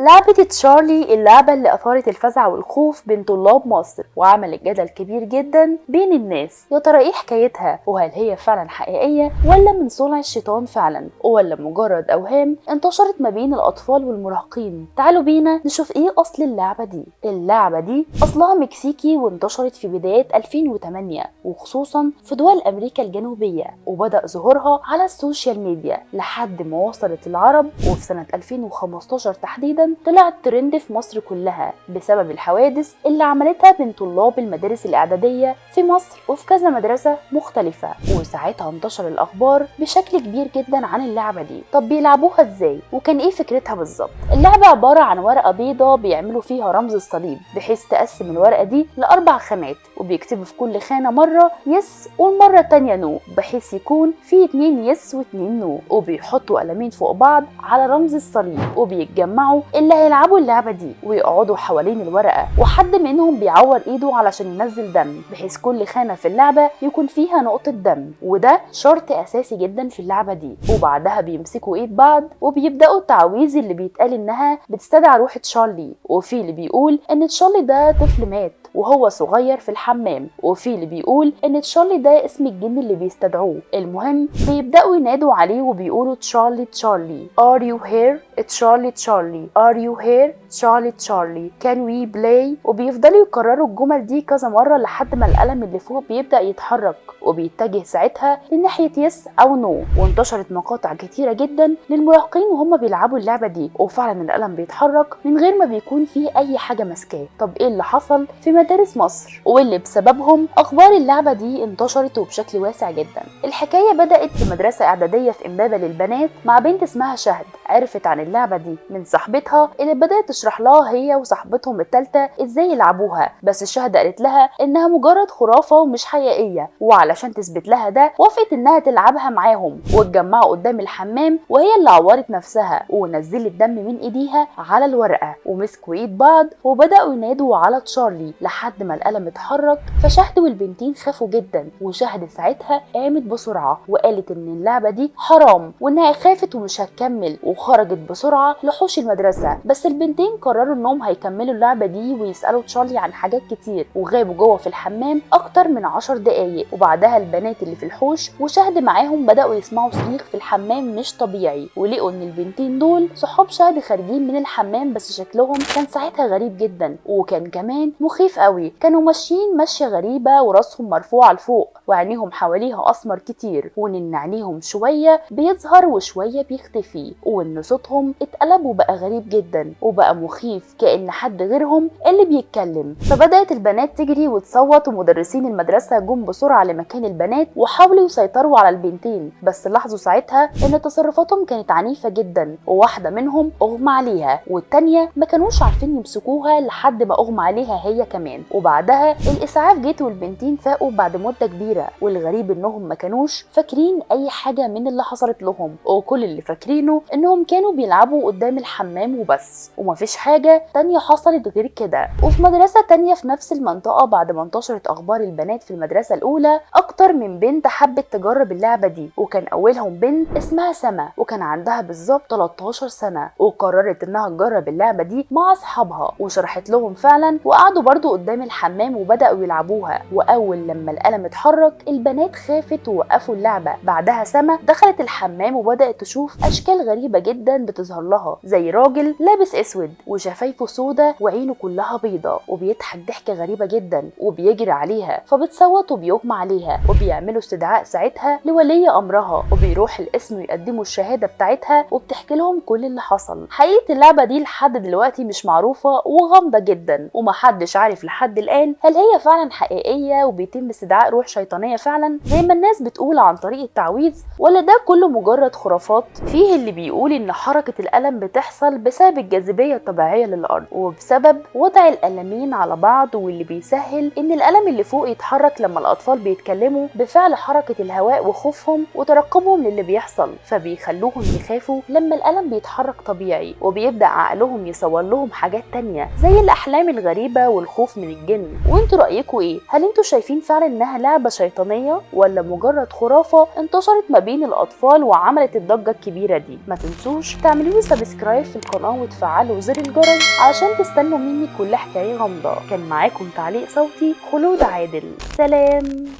لعبة تشارلي، اللعبة اللي أثارت الفزع والخوف بين طلاب مصر وعملت جدل كبير جدا بين الناس. يا ترى ايه حكايتها؟ وهل هي فعلا حقيقية ولا من صنع الشيطان فعلا، ولا مجرد أوهام انتشرت ما بين الأطفال والمراهقين؟ تعالوا بينا نشوف ايه أصل اللعبة دي. اللعبة دي أصلها مكسيكي وانتشرت في بدايات 2008 وخصوصا في دول أمريكا الجنوبية، وبدأ ظهورها على السوشيال ميديا لحد ما وصلت العرب، وفي سنة 2015 تحديدا طلعت ترند في مصر كلها بسبب الحوادث اللي عملتها بين طلاب المدارس الإعدادية في مصر وفي كذا مدرسة مختلفة. وساعتها انتشر الأخبار بشكل كبير جدا عن اللعبة دي. طب بيلعبوها ازاي؟ وكان ايه فكرتها بالظبط؟ اللعبة عبارة عن ورقة بيضة بيعملوا فيها رمز الصليب، بحيث تقسم الورقة دي ل4 خانات، وبيكتبوا في كل خانة مرة يس والمرة التانية نو، بحيث يكون في 2 يس و2 نو، وبيحطوا قلمين فوق بعض على رمز الصليب، وبيتجمعوا اللي هيلعبوا اللعبة دي ويقعدوا حوالين الورقة، وحد منهم بيعور ايده علشان ينزل دم، بحيث كل خانة في اللعبة يكون فيها نقطة دم، وده شرط اساسي جدا في اللعبة دي. وبعدها بيمسكوا ايد بعض وبيبدأوا التعويذ اللي بيتقال انها بتستدعي روح تشارلي، وفي اللي بيقول ان تشارلي ده طفل مات وهو صغير في الحمام، وفي اللي بيقول ان تشارلي ده اسم الجن اللي بيستدعوه. المهم بيبدأوا ينادوا عليه وبيقولوا تشارلي تشارلي are you here تشارلي تشارلي are you here تشارلي تشارلي can we play، وبيفضلوا يكرروا الجمل دي كذا مرة لحد ما القلم اللي فوق بيبدأ يتحرك وبيتجه ساعتها لناحية يس او نو. وانتشرت مقاطع كتيرة جدا للمراهقين وهم بيلعبوا اللعبة دي، وفعلا القلم بيتحرك من غير ما بيكون فيه اي حاجة ماسكاه. طب ايه اللي حصل في مدارس مصر واللي بسببهم اخبار اللعبة دي انتشرت وبشكل واسع جدا؟ الحكاية بدأت في مدرسة اعدادية في امبابة للبنات مع بنت اسمها شهد، عرفت عن اللعبة دي من صاحبتها اللي بدأت تشرح لها هي وصاحبتهم التالتة ازاي يلعبوها، بس شهد قالت لها انها مجرد خرافة ومش حقيقية، وعلشان تثبت لها ده وافقت انها تلعبها معاهم، واتجمعوا قدام الحمام وهي اللي عورت نفسها ونزلت دم من ايديها على الورقة، ومسكوا ايد بعض وبدأوا ينادوا على تشارلي لحد ما القلم اتحرك. فشهد والبنتين خافوا جدا، وشهد ساعتها قامت بسرعة وقالت ان اللعبة دي حرام وانها خافت ومش هتكمل، وخرجت بسرعة لحوش المدرسة. بس البنتين قرروا انهم هيكملوا اللعبة دي ويسألوا تشارلي عن حاجات كتير، وغابوا جوه في الحمام اكتر من 10 دقايق. وبعدها البنات اللي في الحوش وشهد معاهم بدأوا يسمعوا صريخ في الحمام مش طبيعي، ولقوا ان البنتين دول صحاب شهد خارجين من الحمام، بس شكلهم كان ساعتها غريب جدا وكان كمان مخيف قوي. كانوا ماشيين ماشية غريبة وراسهم مرفوعة لفوق وعينيهم حواليها اسمر كتير، وان عينيهم شوية بيظهر وشوية بيختفي، وان صوتهم اتقلب وبقى غريب جدا وبقى مخيف كأن حد غيرهم اللي بيتكلم. فبدأت البنات تجري وتصوت، ومدرسين المدرسة جم بسرعة لمكان البنات وحاولوا يسيطروا على البنتين، بس لاحظوا ساعتها ان تصرفاتهم كانت عنيفة جدا، وواحدة منهم اغمى عليها والتانية ما كانوش عارفين يمسكوها لحد ما اغمى عليها هي كمان. وبعدها الاسعاف جت والبنتين فاقوا بعد مدة كبيرة، والغريب انهم ما كانوش فاكرين اي حاجة من اللي حصلت لهم، وكل اللي فاكرينه انهم كانوا بيلعبوا قدام الحمام وبس، ومفيش حاجة تانية حصلت غير كده. وفي مدرسة تانية في نفس المنطقة بعد ما انتشرت اخبار البنات في المدرسة الاولى، اكتر من بنت حبت تجرب اللعبة دي، وكان اولهم بنت اسمها سما وكان عندها بالظبط 13 سنة، وقررت انها تجرب اللعبة دي مع اصحابها وشرحت لهم فعلا، وقعدوا برضو قدام الحمام وبدأوا يلعبوها. واول لما القلم اتحرك البنات خافت ووقفوا اللعبة. بعدها سما دخلت الحمام وبدأت تشوف اشكال غريبة جدا بتظهر لها، زي راجل لابس اسود وشفايفه سودة وعينه كلها بيضة وبيضحك ضحكة غريبة جدا وبيجري عليها، فبتصوت وبيغمى عليها، وبيعملوا استدعاء ساعتها لولي امرها، وبيروح القسم يقدموا الشهادة بتاعتها وبتحكي لهم كل اللي حصل. حقيقة اللعبة دي لحد دلوقتي مش معروفة وغامضة جدا، ومحدش عارف لحد الآن هل هي فعلا حقيقية وبيتم استدعاء روح شيطانية فعلا زي ما الناس بتقول عن طريق التعويذ، ولا ده كله مجرد خرافات. فيه اللي بيقول ان حركة القلم بتحصل بسبب الجاذبية الطبيعية للأرض وبسبب وضع القلمين على بعض، واللي بيسهل ان القلم اللي فوق يتحرك لما الأطفال بيتكلموا بفعل حركة الهواء وخوفهم وترقبهم للي بيحصل، فبيخلوهم يخافوا لما القلم بيتحرك طبيعي، وبيبدأ عقلهم يصور لهم حاجات تانية زي الأحلام الغريبة والخوف بتخاف من الجن. وانتوا رأيكم ايه؟ هل انتوا شايفين فعلا انها لعبة شيطانية ولا مجرد خرافة انتشرت ما بين الاطفال وعملت الضجة الكبيرة دي؟ ما تنسوش تعملوا لي سبسكرايب في القناة وتفعلوا زر الجرس عشان تستنوا مني كل حكاية غامضة. كان معاكم تعليق صوتي خلود عادل، سلام.